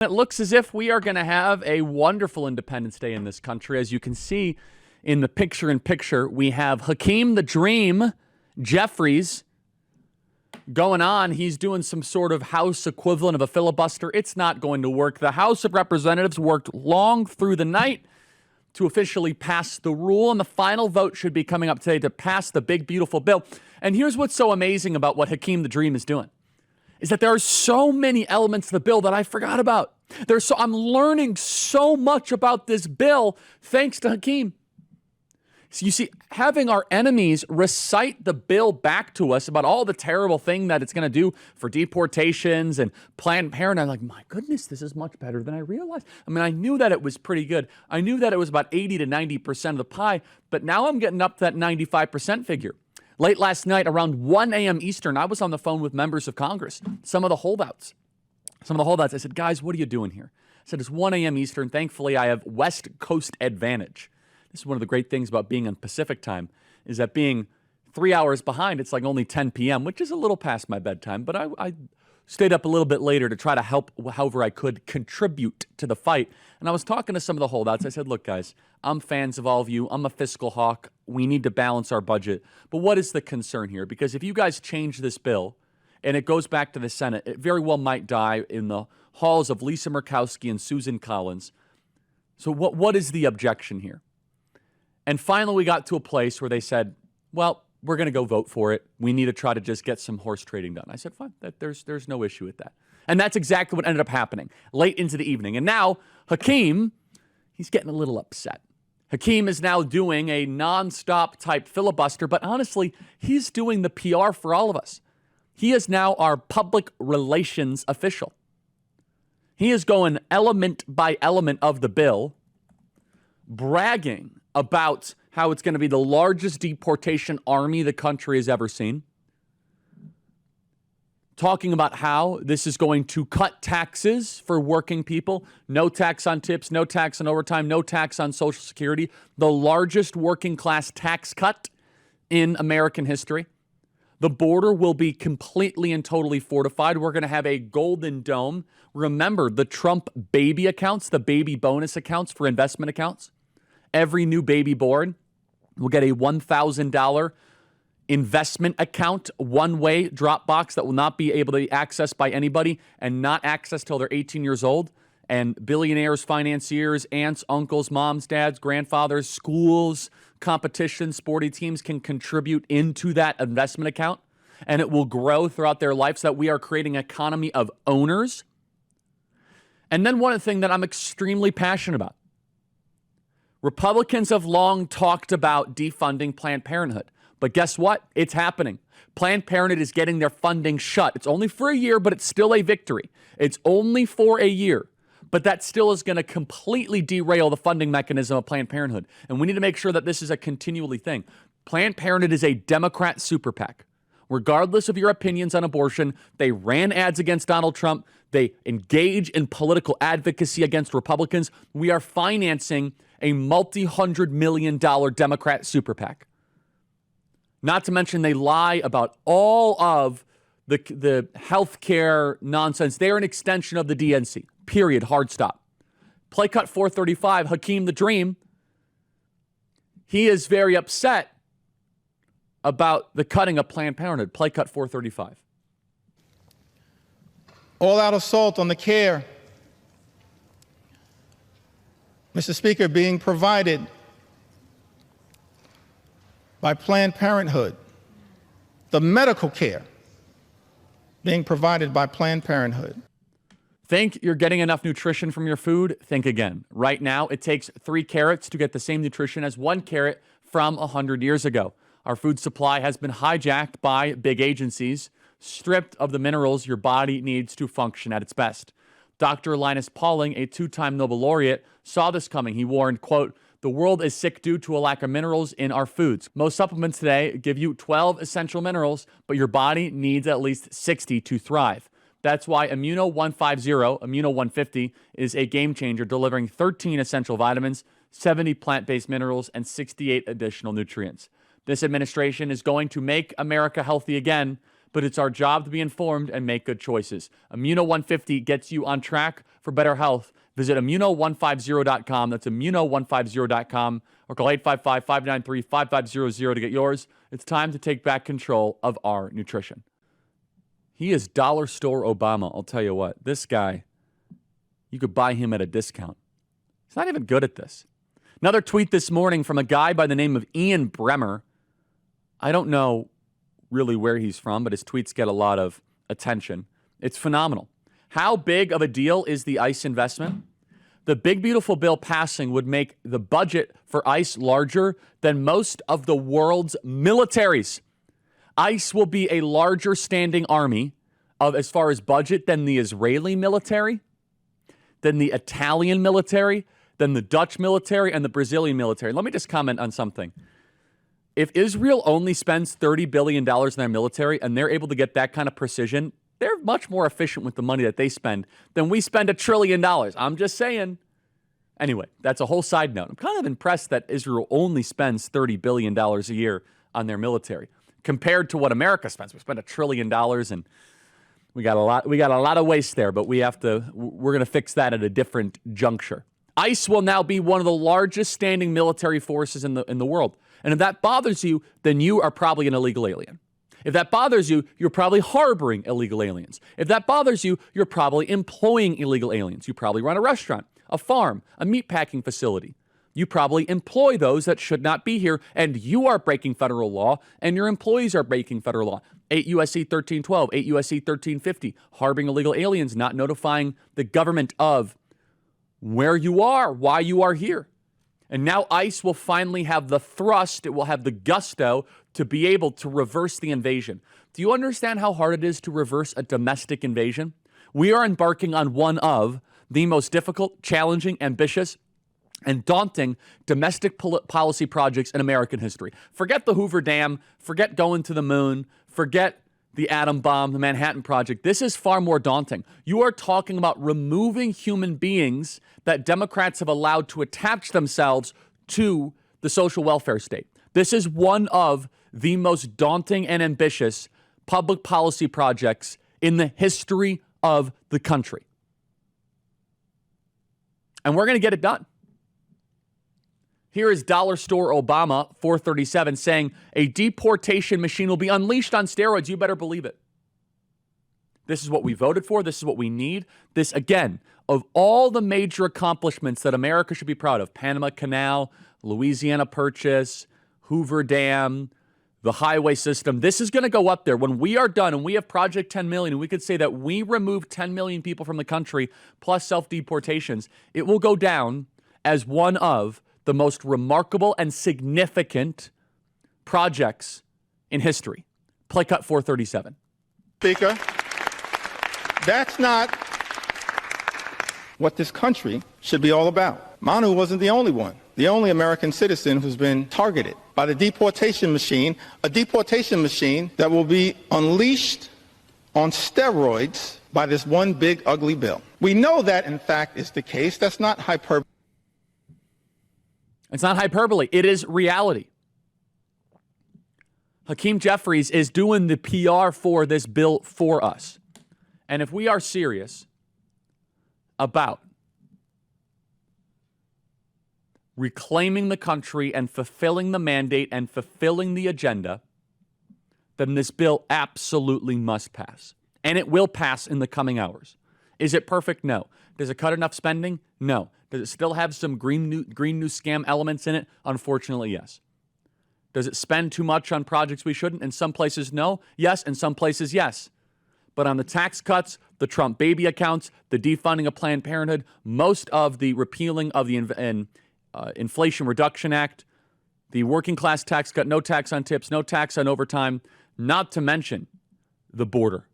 It looks as if we are going to have a wonderful Independence Day in this country. As you can see in the picture-in-picture, we have Hakee the Dream Jeffries going on. He's doing some sort of House equivalent of a filibuster. It's not going to work. The House of Representatives worked long through the night to officially pass the rule, and the final vote should be coming up today to pass the big, beautiful bill. And here's what's so amazing about what Hakee the Dream is doing, is that there are so many elements of the bill that I forgot about. I'm learning so much about this bill thanks to Hakee. So you see, having our enemies recite the bill back to us about all the terrible thing that it's going to do for deportations and Planned Parenthood, I'm like, my goodness, this is much better than I realized. I mean, I knew that it was pretty good. I knew that it was about 80 to 90% of the pie, but now I'm getting up to that 95% figure. Late last night, around 1 a.m. Eastern, I was on the phone with members of Congress, some of the holdouts. I said, guys, what are you doing here? I said, it's 1 a.m. Eastern. Thankfully, I have West Coast advantage. This is one of the great things about being on Pacific time, is that being 3 hours behind, it's like only 10 p.m., which is a little past my bedtime. But I stayed up a little bit later to try to help however I could contribute to the fight. And I was talking to some of the holdouts. I said, look, guys, I'm fans of all of you. I'm a fiscal hawk. We need to balance our budget. But what is the concern here? Because if you guys change this bill and it goes back to the Senate, it very well might die in the halls of Lisa Murkowski and Susan Collins. So what is the objection here? And finally, we got to a place where they said, well, we're going to go vote for it. We need to try to just get some horse trading done. I said, fine, there's no issue with that. And that's exactly what ended up happening late into the evening. And now Hakee, he's getting a little upset. Hakee is now doing a nonstop type filibuster, but honestly, he's doing the PR for all of us. He is now our public relations official. He is going element by element of the bill, bragging about how it's going to be the largest deportation army the country has ever seen, talking about how this is going to cut taxes for working people, no tax on tips, no tax on overtime, no tax on Social Security, the largest working class tax cut in American history. The border will be completely and totally fortified. We're going to have a golden dome. Remember the Trump baby accounts, the baby bonus accounts for investment accounts. Every new baby born will get a $1,000 investment account, one-way drop box that will not be able to be accessed by anybody and not accessed till they're 18 years old. And billionaires, financiers, aunts, uncles, moms, dads, grandfathers, schools, competitions, sporting teams can contribute into that investment account. And it will grow throughout their life so that we are creating an economy of owners. And then one thing that I'm extremely passionate about. Republicans have long talked about defunding Planned Parenthood. But guess what? It's happening. Planned Parenthood is getting their funding shut. It's only for a year, but it's still a victory. It's only for a year. But that still is going to completely derail the funding mechanism of Planned Parenthood. And we need to make sure that this is a continually thing. Planned Parenthood is a Democrat super PAC. Regardless of your opinions on abortion, they ran ads against Donald Trump. They engage in political advocacy against Republicans. We are financing a multi-$100 million Democrat super PAC. Not to mention they lie about all of the healthcare nonsense. They're an extension of the DNC. Period. Hard stop. Play cut 435, Hakee the Dream. He is very upset about the cutting of Planned Parenthood. Play cut 435. All-out assault on the care, Mr. Speaker, being provided by Planned Parenthood, the medical care being provided by Planned Parenthood. Think you're getting enough nutrition from your food? Think again. Right now, it takes 3 carrots to get the same nutrition as 1 carrot from 100 years ago. Our food supply has been hijacked by big agencies, stripped of the minerals your body needs to function at its best. Dr. Linus Pauling, a 2-time Nobel laureate, saw this coming. He warned, quote, "The world is sick due to a lack of minerals in our foods. Most supplements today give you 12 essential minerals, but your body needs at least 60 to thrive. That's why Immuno 150, Immuno 150 is a game changer, delivering 13 essential vitamins, 70 plant-based minerals, and 68 additional nutrients. This administration is going to make America healthy again but it's our job to be informed and make good choices. Immuno 150 gets you on track for better health. Visit immuno150.com. That's immuno150.com, or call 855-593-5500 to get yours. It's time to take back control of our nutrition. He is dollar store Obama. I'll tell you what, this guy, you could buy him at a discount. He's not even good at this. Another tweet this morning from a guy by the name of Ian Bremmer. I don't know really where he's from, but his tweets get a lot of attention. It's phenomenal. How big of a deal is the ICE investment? The big, beautiful bill passing would make the budget for ICE larger than most of the world's militaries. ICE will be a larger standing army of, as far as budget, than the Israeli military, than the Italian military, than the Dutch military, and the Brazilian military. Let me just comment on something. If Israel only spends $30 billion in their military and they're able to get that kind of precision, they're much more efficient with the money that they spend than we spend $1 trillion. I'm just saying. Anyway, that's a whole side note. I'm kind of impressed that Israel only spends $30 billion a year on their military compared to what America spends. We spend $1 trillion, and we got a lot of waste there, but we're going to fix that at a different juncture. ICE will now be one of the largest standing military forces in the world. And if that bothers you, then you are probably an illegal alien. If that bothers you, you're probably harboring illegal aliens. If that bothers you, you're probably employing illegal aliens. You probably run a restaurant, a farm, a meatpacking facility. You probably employ those that should not be here, and you are breaking federal law, and your employees are breaking federal law. 8 U.S.C. 1312, 8 U.S.C. 1350, harboring illegal aliens, not notifying the government of where you are, why you are here. And now ICE will finally have the thrust, it will have the gusto to be able to reverse the invasion. Do you understand how hard it is to reverse a domestic invasion? We are embarking on one of the most difficult, challenging, ambitious, and daunting domestic policy projects in American history. Forget the Hoover Dam, forget going to the moon, forget the atom bomb, the Manhattan Project. This is far more daunting. You are talking about removing human beings that Democrats have allowed to attach themselves to the social welfare state. This is one of the most daunting and ambitious public policy projects in the history of the country. And we're going to get it done. Here is Dollar Store Obama, 437, saying a deportation machine will be unleashed on steroids. You better believe it. This is what we voted for. This is what we need. This, again, of all the major accomplishments that America should be proud of, Panama Canal, Louisiana Purchase, Hoover Dam, the highway system, this is going to go up there. When we are done and we have Project 10 million, and we could say that we removed 10 million people from the country plus self-deportations, it will go down as one of the most remarkable and significant projects in history. Play cut 437. Speaker, that's not what this country should be all about. Manu wasn't the only one, the only American citizen who's been targeted by the deportation machine, a deportation machine that will be unleashed on steroids by this one big ugly bill. We know that, in fact, is the case. That's not hyperbole. It's not hyperbole. It is reality. Hakeem Jeffries is doing the PR for this bill for us. And if we are serious about reclaiming the country and fulfilling the mandate and fulfilling the agenda, then this bill absolutely must pass. And it will pass in the coming hours. Is it perfect? No. Does it cut enough spending? No. Does it still have some green new scam elements in it? Unfortunately, yes. Does it spend too much on projects we shouldn't? In some places, no. Yes. In some places, yes. But on the tax cuts, the Trump baby accounts, the defunding of Planned Parenthood, most of the repealing of the Inflation Reduction Act, the working class tax cut, no tax on tips, no tax on overtime, not to mention the border.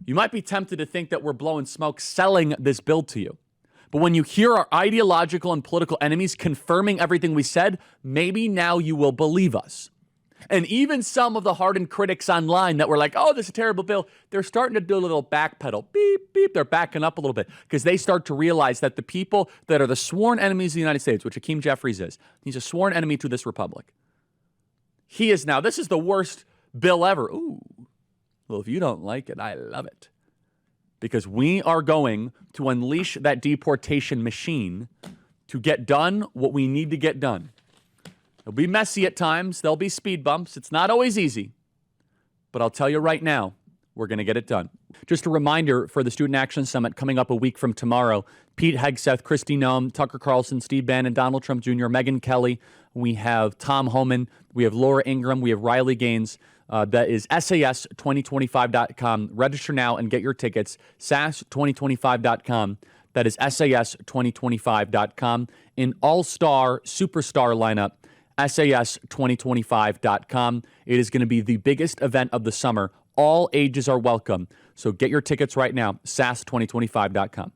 You might be tempted to think that we're blowing smoke selling this bill to you. But when you hear our ideological and political enemies confirming everything we said, maybe now you will believe us. And even some of the hardened critics online that were like, oh, this is a terrible bill, they're starting to do a little backpedal. Beep, beep. They're backing up a little bit because they start to realize that the people that are the sworn enemies of the United States, which Hakeem Jeffries is, he's a sworn enemy to this republic. He is now, this is the worst bill ever. Ooh. Well, if you don't like it, I love it. Because we are going to unleash that deportation machine to get done what we need to get done. It'll be messy at times. There'll be speed bumps. It's not always easy. But I'll tell you right now, we're going to get it done. Just a reminder for the Student Action Summit coming up a week from tomorrow. Pete Hegseth, Kristi Noem, Tucker Carlson, Steve Bannon, Donald Trump Jr., Megyn Kelly. We have Tom Homan. We have Laura Ingraham. We have Riley Gaines. That is SAS2025.com. Register now and get your tickets. SAS2025.com. That is SAS2025.com. An all-star, superstar lineup. SAS2025.com. It is going to be the biggest event of the summer. All ages are welcome. So get your tickets right now. SAS2025.com.